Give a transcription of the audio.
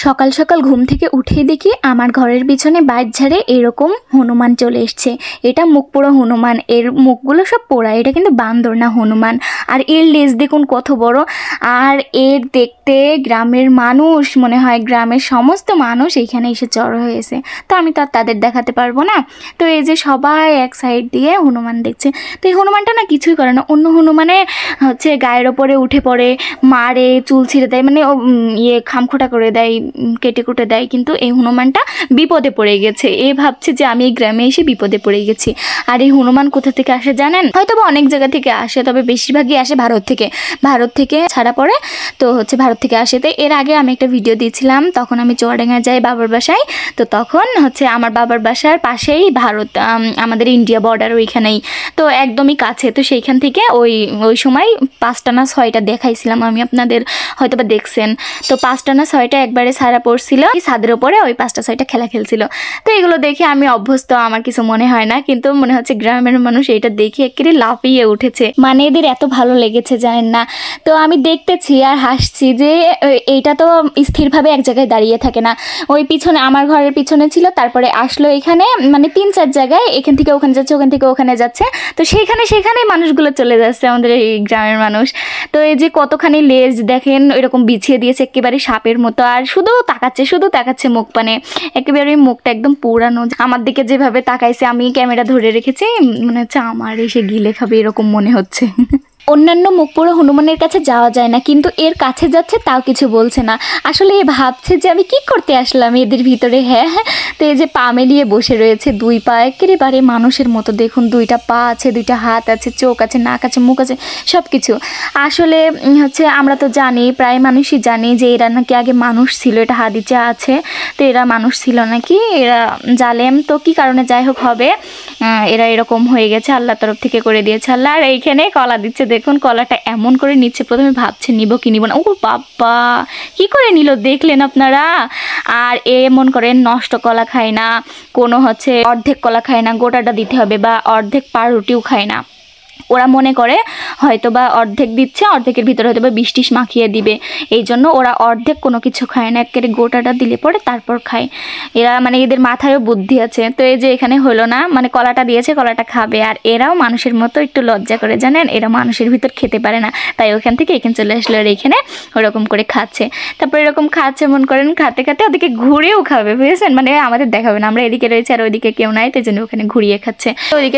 সকাল সকাল ঘুম থেকে উঠে দেখি আমার ঘরের পিছনে বাইর ঝাড়ে এরকম হনুমান চলে এসছে। এটা মুখ পোড়া হনুমান, এর মুখগুলো সব পোড়া। এটা কিন্তু বান্দর না, হনুমান। আর এর লেজ দেখুন কত বড়। আর এর দেখতে গ্রামের মানুষ, মনে হয় গ্রামের সমস্ত মানুষ এখানে এসে জড়ো হয়েছে। তো আমি তো আর তাদের দেখাতে পারবো না। তো এই যে সবাই এক সাইড দিয়ে হনুমান দেখছে। তো এই হনুমানটা না কিছুই করে না। অন্য হনুমানে হচ্ছে গায়ের ওপরে উঠে পড়ে, মারে, চুল ছিঁড়ে দেয়, মানে খামখোটা করে দেয়, কেটে কুটে দেয়। কিন্তু এই হনুমানটা বিপদে পড়ে গেছে। ভাবছে যে আমি এই গ্রামে এসে বিপদে পড়ে গেছি। আর এই হনুমান কোথা থেকে আসে জানেন? হয়তো বা অনেক জায়গা থেকে আসে, তবে বেশিরভাগই আসে ভারত থেকে ছাড়া পড়ে। তো হচ্ছে ভারত থেকে আসে। তো এর আগে আমি একটা ভিডিও দিয়েছিলাম, তখন আমি চুয়াডাঙ্গা যাই বাবার বাসায়। তো তখন হচ্ছে আমার বাবার বাসার পাশেই ভারত, আমাদের ইন্ডিয়া বর্ডার ওইখানেই, তো একদমই কাছে। তো সেইখান থেকে ওই সময় 5টা না 6টা দেখাইছিলাম আমি, আপনাদের হয়তো বা দেখছেন। তো 5টা না 6টা একবারে সারা পড়ছিল, ছাদের ওপরে ওই 5টা 6টা খেলা খেলছিল। তো এগুলো দেখে আমি অভ্যস্ত, আমার কিছু মনে হয় না। কিন্তু মনে হচ্ছে গ্রামের মানুষ এটা দেখে একেবারে লাফিয়ে উঠেছে, মানে এদের এত ভালো লেগেছে জানেন না। তো আমি দেখতেছি আর হাসছি যে এইটা তো স্থিরভাবে এক জায়গায় দাঁড়িয়ে থাকে না। ওই পিছনে, আমার ঘরের পিছনে ছিল, তারপরে আসলো এখানে, মানে 3-4 জায়গায়, এখান থেকে ওখানে যাচ্ছে, ওখান থেকে ওখানে যাচ্ছে। তো সেখানেই মানুষগুলো চলে যাচ্ছে, আমাদের এই গ্রামের মানুষ। তো এই যে কতখানি লেজ দেখেন, এরকম বিছিয়ে দিয়েছে একেবারে সাপের মতো। আর শুধু তাকাচ্ছে মুখ পানে, একেবারে মুখটা একদম পুরানো। আমার দিকে যেভাবে তাকাইছে, আমি ক্যামেরা ধরে রেখেছি, মনে হচ্ছে আমার এসে গিলে খাবে, এরকম মনে হচ্ছে। অন্যান্য মুখ পোড়া হনুমানের কাছে যাওয়া যায় না, কিন্তু এর কাছে যাচ্ছে, তাও কিছু বলছে না। আসলে এ ভাবছে যে আমি কি করতে আসলাম এদের ভিতরে। হ্যাঁ। তো এই যে পা মেলিয়ে বসে রয়েছে, 2 পা একেবারে মানুষের মতো। দেখুন 2টা পা আছে, 2টা হাত আছে, চোখ আছে, নাক আছে, মুখ আছে, সব কিছু। আসলে হচ্ছে আমরা তো জানি, প্রায় মানুষই জানি যে এরা নাকি আগে মানুষ ছিল, এটা হাদিসে আছে। তো এরা মানুষ ছিল নাকি, এরা জালেম। তো কি কারণে যাই হোক হবে, এরা এরকম হয়ে গেছে, আল্লাহ তরফ থেকে করে দিয়েছে আল্লাহ। আর এইখানে কলা দিচ্ছে, দেখুন কলাটা এমন করে নিচ্ছে, প্রথমে ভাবছে নিব কি নিব না। ও বাবা, কি করে নিল দেখলেন আপনারা? আর এমন করে নষ্ট কলা খায় না, কোনো হচ্ছে অর্ধেক কলা খায় না, গোটাটা দিতে হবে, বা অর্ধেক পাউরুটিও খায় না। ওরা মনে করে হয়তো বা অর্ধেক দিচ্ছে, অর্ধেকের ভিতরে হয়তো বা বিষ টিষ মাখিয়ে দিবে, এই জন্য ওরা অর্ধেক কোনো কিছু খায় না, একেবারে গোটাটা দিলে পরে তারপর খায়। এরা মানে এদের মাথায়ও বুদ্ধি আছে। তো এই যে এখানে হলো না, মানে কলাটা দিয়েছে, কলাটা খাবে। আর এরাও মানুষের মতো একটু লজ্জা করে, জানেন, এরা মানুষের ভিতর খেতে পারে না, তাই ওখান থেকে এখানে চলে আসলো। আর এখানে ওরকম করে খাচ্ছে, তারপর এরকম খাচ্ছে, মন করেন খাতে খাতে ওদিকে ঘুরেও খাবে, বুঝেছেন? মানে আমাদের দেখাবে না, আমরা এদিকে রয়েছে আর ওইদিকে কেউ নাই, তো জন্য ওখানে ঘুরিয়ে খাচ্ছে। তো ওইদিকে